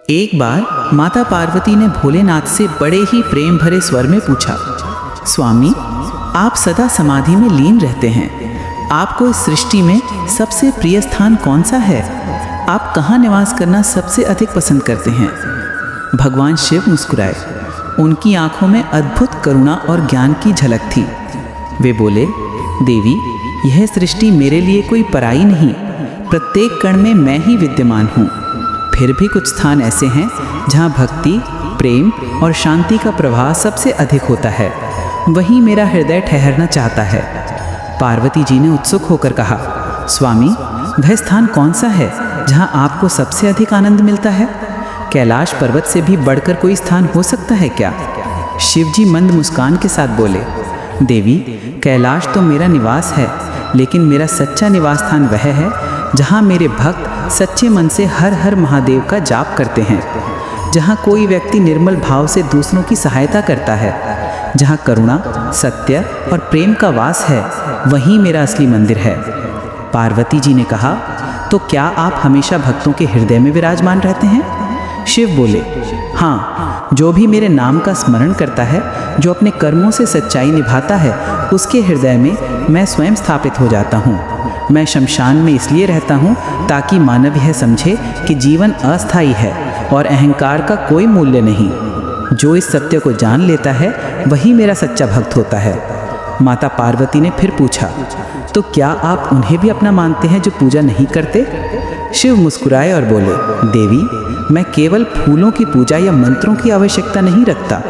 एक बार माता पार्वती ने भोलेनाथ से बड़े ही प्रेम भरे स्वर में पूछा, स्वामी, आप सदा समाधि में लीन रहते हैं। आपको इस सृष्टि में सबसे प्रिय स्थान कौन सा है? आप कहाँ निवास करना सबसे अधिक पसंद करते हैं? भगवान शिव मुस्कुराए। उनकी आंखों में अद्भुत करुणा और ज्ञान की झलक थी। वे बोले, देवी, यह सृष्टि मेरे लिए कोई पराई नहीं। प्रत्येक कण में मैं ही विद्यमान हूँ। फिर भी कुछ स्थान ऐसे हैं जहाँ भक्ति, प्रेम और शांति का प्रवाह सबसे अधिक होता है। वहीं मेरा हृदय ठहरना चाहता है। पार्वती जी ने उत्सुक होकर कहा, स्वामी, वह स्थान कौन सा है जहाँ आपको सबसे अधिक आनंद मिलता है? कैलाश पर्वत से भी बढ़कर कोई स्थान हो सकता है क्या? शिवजी मंद मुस्कान के साथ बोले, देवी, कैलाश तो मेरा निवास है, लेकिन मेरा सच्चा निवास स्थान वह है जहाँ मेरे भक्त सच्चे मन से हर हर महादेव का जाप करते हैं, जहाँ कोई व्यक्ति निर्मल भाव से दूसरों की सहायता करता है, जहाँ करुणा, सत्य और प्रेम का वास है, वहीं मेरा असली मंदिर है। पार्वती जी ने कहा, तो क्या आप हमेशा भक्तों के हृदय में विराजमान रहते हैं? शिव बोले, हाँ, जो भी मेरे नाम का स्मरण करता है, जो अपने कर्मों से सच्चाई निभाता है, उसके हृदय में मैं स्वयं स्थापित हो जाता हूँ। मैं शमशान में इसलिए रहता हूँ ताकि मानव यह समझे कि जीवन अस्थायी है और अहंकार का कोई मूल्य नहीं। जो इस सत्य को जान लेता है वही मेरा सच्चा भक्त होता है। माता पार्वती ने फिर पूछा, तो क्या आप उन्हें भी अपना मानते हैं जो पूजा नहीं करते? शिव मुस्कुराए और बोले, देवी, मैं केवल फूलों की पूजा या मंत्रों की आवश्यकता नहीं रखता।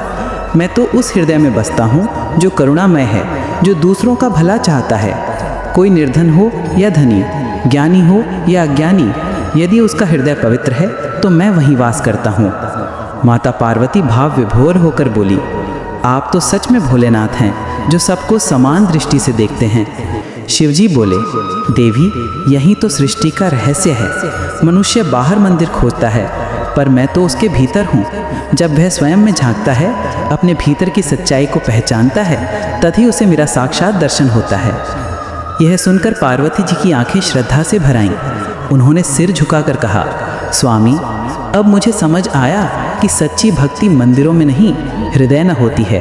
मैं तो उस हृदय में बसता हूँ जो करुणामय है, जो दूसरों का भला चाहता है। कोई निर्धन हो या धनी, ज्ञानी हो या अज्ञानी, यदि उसका हृदय पवित्र है तो मैं वहीं वास करता हूँ। माता पार्वती भाव विभोर होकर बोली, आप तो सच में भोलेनाथ हैं जो सबको समान दृष्टि से देखते हैं। शिवजी बोले, देवी, यही तो सृष्टि का रहस्य है। मनुष्य बाहर मंदिर खोजता है, पर मैं तो उसके भीतर हूँ। जब वह स्वयं में झांकता है, अपने भीतर की सच्चाई को पहचानता है, तभी उसे मेरा साक्षात दर्शन होता है। यह सुनकर पार्वती जी की आंखें श्रद्धा से भर आईं। उन्होंने सिर झुकाकर कहा, स्वामी, अब मुझे समझ आया कि सच्ची भक्ति मंदिरों में नहीं, हृदय में होती है।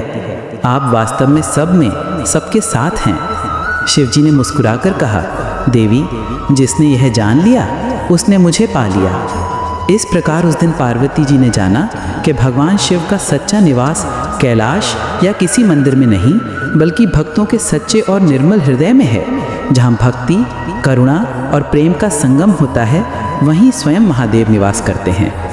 आप वास्तव में सब में सबके साथ हैं। शिवजी ने मुस्कुराकर कहा, देवी, जिसने यह जान लिया उसने मुझे पा लिया। इस प्रकार उस दिन पार्वती जी ने जाना कि भगवान शिव का सच्चा निवास कैलाश या किसी मंदिर में नहीं, बल्कि भक्तों के सच्चे और निर्मल हृदय में है। जहाँ भक्ति, करुणा और प्रेम का संगम होता है, वहीं स्वयं महादेव निवास करते हैं।